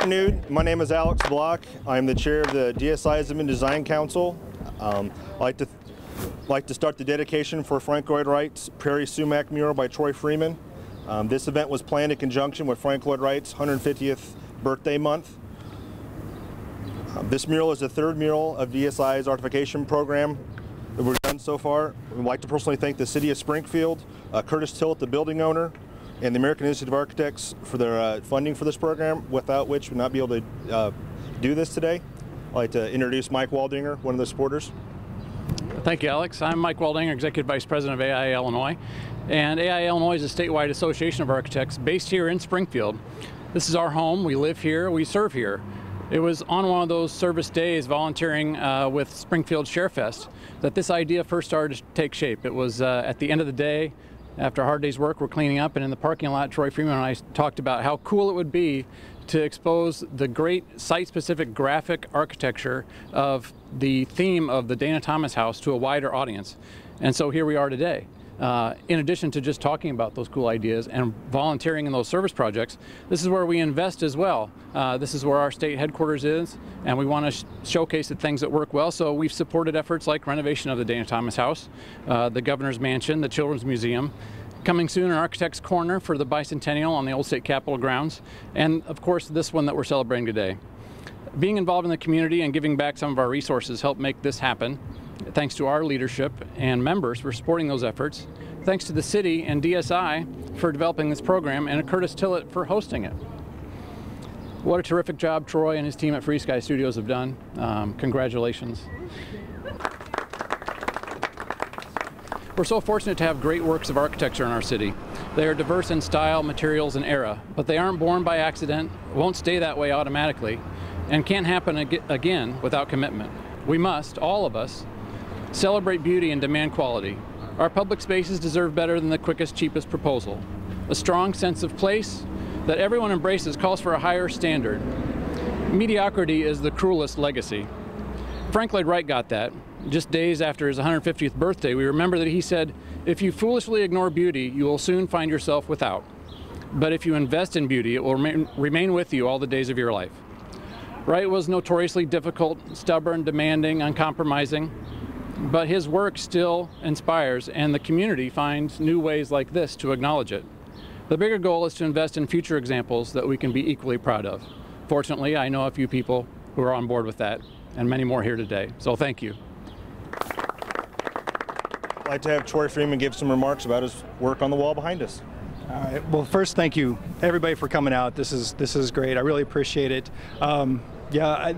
afternoon. My name is Alex Block. I'm the chair of the DSI Zimmerman Design Council. I'd like to start the dedication for Frank Lloyd Wright's Prairie Sumac mural by Troy Freeman. This event was planned in conjunction with Frank Lloyd Wright's 150th birthday month. This mural is the third mural of DSI's artification program that we've done so far. We'd like to personally thank the City of Springfield, Curtis Tillett, the building owner, and the American Institute of Architects for their funding for this program, without which we'd not be able to do this today. I'd like to introduce Mike Waldinger, one of the supporters. Thank you, Alex. I'm Mike Waldinger, Executive Vice President of AIA Illinois. And AIA Illinois is a statewide association of architects based here in Springfield. This is our home. We live here. We serve here. It was on one of those service days, volunteering with Springfield Share Fest, that this idea first started to take shape. It was at the end of the day, after a hard day's work, we're cleaning up, and in the parking lot, Troy Freeman and I talked about how cool it would be to expose the great site-specific graphic architecture of the theme of the Dana Thomas House to a wider audience. And so here we are today. In addition to just talking about those cool ideas and volunteering in those service projects, this is where we invest as well. This is where our state headquarters is, and we want to showcase the things that work well. So we've supported efforts like renovation of the Dana Thomas House, the Governor's Mansion, the Children's Museum, coming soon an Architect's Corner for the Bicentennial on the Old State Capitol grounds, and of course this one that we're celebrating today. Being involved in the community and giving back some of our resources helped make this happen. Thanks to our leadership and members for supporting those efforts. Thanks to the city and DSI for developing this program, and Curtis Tillett for hosting it. What a terrific job Troy and his team at Free Sky Studios have done. Congratulations. We're so fortunate to have great works of architecture in our city. They are diverse in style, materials, and era, but they aren't born by accident, won't stay that way automatically, and can't happen again without commitment. We must, all of us, celebrate beauty and demand quality. Our public spaces deserve better than the quickest, cheapest proposal. A strong sense of place that everyone embraces calls for a higher standard. Mediocrity is the cruelest legacy. Frank Lloyd Wright got that. Just days after his 150th birthday, we remember that he said, "If you foolishly ignore beauty, you will soon find yourself without. But if you invest in beauty, it will remain with you all the days of your life." Wright was notoriously difficult, stubborn, demanding, uncompromising, but his work still inspires, and the community finds new ways like this to acknowledge it. The bigger goal is to invest in future examples that we can be equally proud of. Fortunately, I know a few people who are on board with that, and many more here today, so thank you. I'd like to have Troy Freeman give some remarks about his work on the wall behind us. All right. Well, first, thank you everybody for coming out. This is great. I really appreciate it.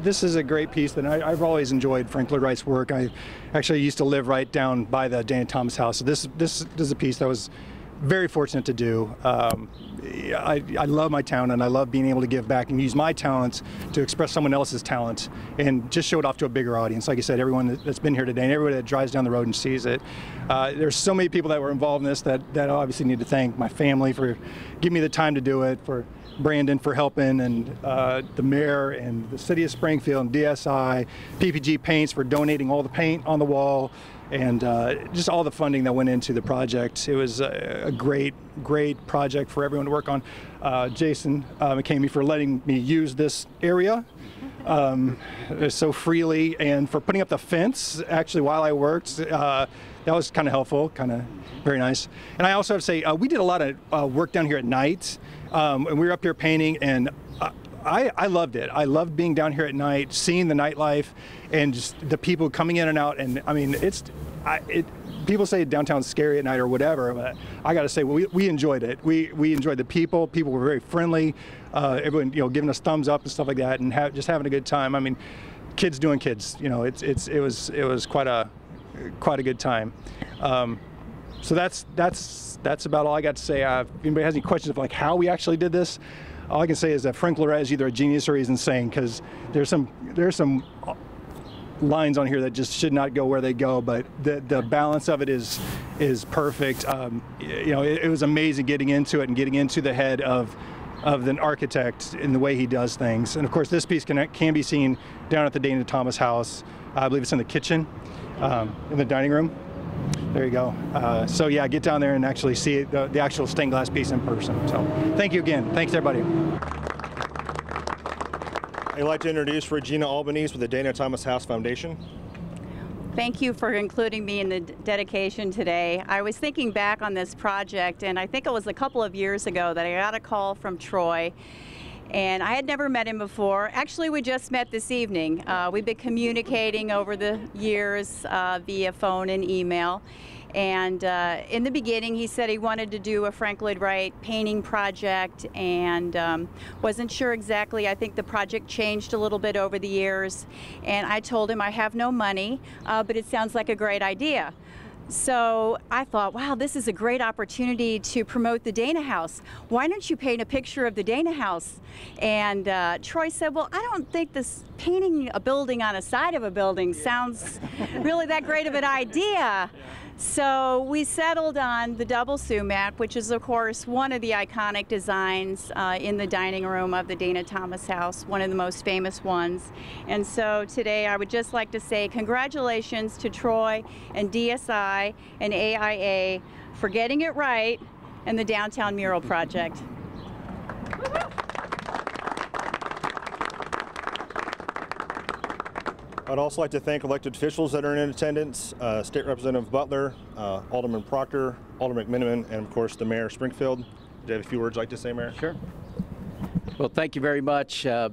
This is a great piece that I've always enjoyed Frank Lloyd Wright's work. I actually used to live right down by the Dana Thomas House. So this is a piece that was very fortunate to do. I love my town, and I love being able to give back and use my talents to express someone else's talent and just show it off to a bigger audience. Like I said, everyone that's been here today and everybody that drives down the road and sees it. There's so many people that were involved in this that I obviously need to thank. My family for giving me the time to do it, for Brandon for helping, and the mayor and the city of Springfield and DSI, PPG Paints for donating all the paint on the wall, and just all the funding that went into the project. It was a great project for everyone to work on. Jason McCamey for letting me use this area so freely, and for putting up the fence actually while I worked. That was kind of helpful, kind of very nice. And I also have to say, we did a lot of work down here at night, and we were up here painting, and I loved it. I loved being down here at night, seeing the nightlife, and just the people coming in and out. And I mean, people say downtown's scary at night or whatever, but I got to say, we enjoyed it. We enjoyed the people. People were very friendly. Everyone, giving us thumbs up and stuff like that, and just having a good time. I mean, kids doing kids. It was quite a good time. So that's about all I got to say. If anybody has any questions of like how we actually did this, all I can say is that Frank Lloyd is either a genius or he's insane, because there's some lines on here that just should not go where they go, but the balance of it is perfect. It was amazing getting into it and getting into the head of an architect in the way he does things. And of course, this piece can be seen down at the Dana Thomas House. I believe it's in the kitchen, in the dining room. There you go. So yeah, get down there and actually see the actual stained glass piece in person. So thank you again. Thanks everybody. I'd like to introduce Regina Albanese with the Dana Thomas House Foundation. Thank you for including me in the dedication today. I was thinking back on this project, and I think it was a couple of years ago that I got a call from Troy, and I had never met him before. Actually, we just met this evening. We've been communicating over the years via phone and email. And in the beginning, he said he wanted to do a Frank Lloyd Wright painting project and wasn't sure exactly. I think the project changed a little bit over the years. And I told him I have no money, but it sounds like a great idea. So I thought, wow, this is a great opportunity to promote the Dana House. Why don't you paint a picture of the Dana House? And Troy said, well, I don't think this painting a building on a side of a building sounds really that great of an idea. So we settled on the double Sumac, which is, of course, one of the iconic designs in the dining room of the Dana Thomas House, one of the most famous ones. And so today I would just like to say congratulations to Troy and DSI and AIA for getting it right and the Downtown Mural Project. I'd also like to thank elected officials that are in attendance, State Representative Butler, Alderman Proctor, Alderman McMiniman, and of course the Mayor of Springfield. Do you have a few words you'd like to say, Mayor? Sure. Well, thank you very much. You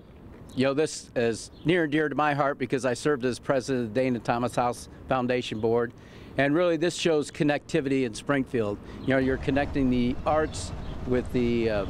know, this is near and dear to my heart because I served as president of the Dana Thomas House Foundation Board. And really this shows connectivity in Springfield. You know, you're connecting the arts with the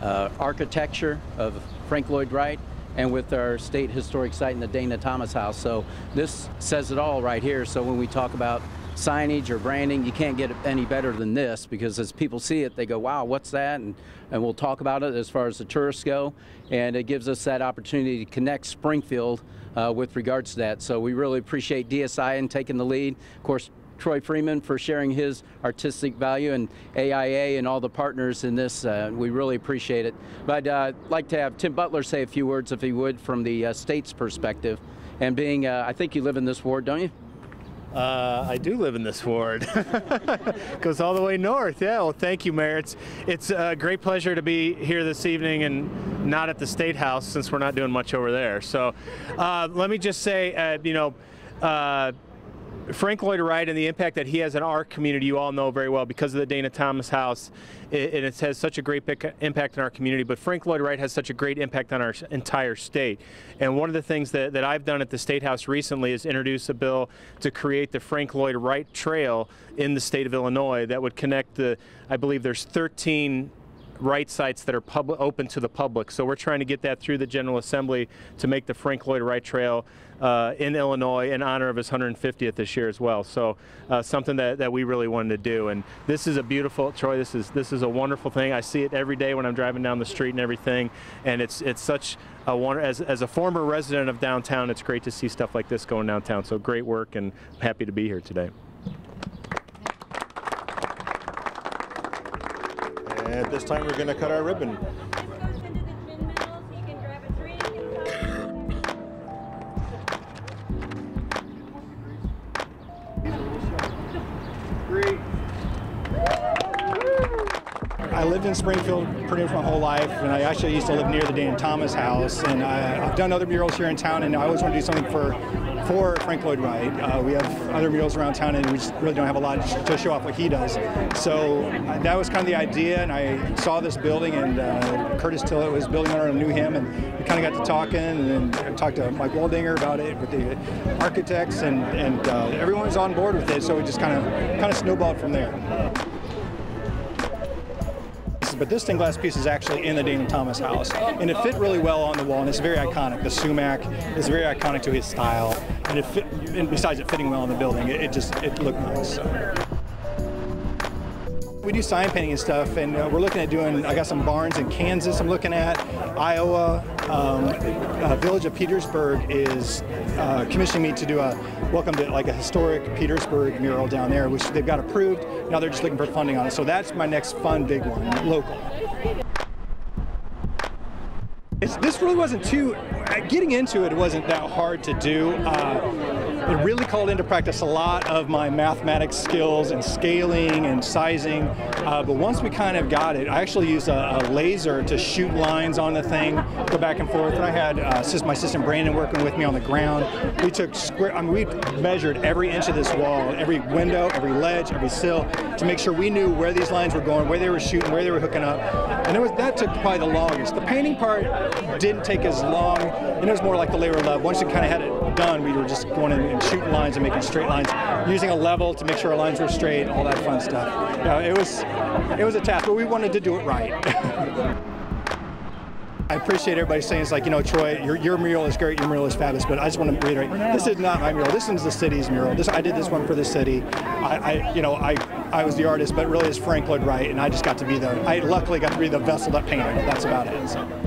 architecture of Frank Lloyd Wright and with our state historic site in the Dana Thomas House. So this says it all right here. So when we talk about signage or branding, you can't get it any better than this, because as people see it, they go, wow, what's that? And we'll talk about it as far as the tourists go. And it gives us that opportunity to connect Springfield with regards to that. So we really appreciate DSI in taking the lead. Of course, Troy Freeman for sharing his artistic value, and AIA and all the partners in this. We really appreciate it. But I'd like to have Tim Butler say a few words, if he would, from the state's perspective. And being, I think you live in this ward, don't you? I do live in this ward. Goes all the way north. Yeah, well, thank you, Mayor. It's a great pleasure to be here this evening and not at the State House, since we're not doing much over there. So let me just say, you know, Frank Lloyd Wright and the impact that he has in our community, you all know very well because of the Dana Thomas House. It has such a great impact in our community, but Frank Lloyd Wright has such a great impact on our entire state. And one of the things that I've done at the State House recently is introduce a bill to create the Frank Lloyd Wright Trail in the state of Illinois that would connect I believe there's 13 Wright sites that are open to the public. So we're trying to get that through the General Assembly to make the Frank Lloyd Wright Trail in Illinois in honor of his 150th this year as well. So something that we really wanted to do. And this is a beautiful, Troy, this is a wonderful thing. I see it every day when I'm driving down the street and everything. And it's such a wonder. As a former resident of downtown, it's great to see stuff like this going downtown. So great work, and I'm happy to be here today. And at this time, we're going to cut our ribbon. I lived in Springfield pretty much my whole life, and I actually used to live near the Dana Thomas House. And I've done other murals here in town, and I always want to do something for Frank Lloyd Wright. We have other murals around town, and we just really don't have a lot to show off what he does. So that was kind of the idea, and I saw this building, and Curtis Tillett was building owner, and I knew him, and we kind of got to talking, and then I talked to Mike Waldinger about it with the architects, and everyone was on board with it. So it just kind of snowballed from there. But this stained glass piece is actually in the Dana Thomas House, and it fit really well on the wall, and it's very iconic. The Sumac is very iconic to his style, and it fit, and besides it fitting well in the building, it looked nice. So. We do sign painting and stuff, and we're looking at doing, I got some barns in Kansas I'm looking at, Iowa, Village of Petersburg is commissioning me to do a welcome to like a historic Petersburg mural down there, which they've got approved. Now they're just looking for funding on it. So that's my next fun big one, local. This really wasn't too, getting into it wasn't that hard to do. It really called into practice a lot of my mathematics skills and scaling and sizing. But once we kind of got it, I actually used a laser to shoot lines on the thing. go back and forth. And I had my assistant Brandon working with me on the ground. We took we measured every inch of this wall, every window, every ledge, every sill, to make sure we knew where these lines were going, where they were shooting, where they were hooking up. And that took probably the longest. The painting part didn't take as long, and it was more like the labor of love. Once we kind of had it done, we were just going in and shooting lines and making straight lines, using a level to make sure our lines were straight, all that fun stuff. Yeah, it was a task, but we wanted to do it right. I appreciate everybody saying, it's like, you know, Troy, your mural is great, your mural is fabulous, but I just want to reiterate, this is not my mural. This is the city's mural. I did this one for the city. I was the artist, but really it's Frank Lloyd Wright, and I just got to be I luckily got to be the vessel that painted it. That's about it. So.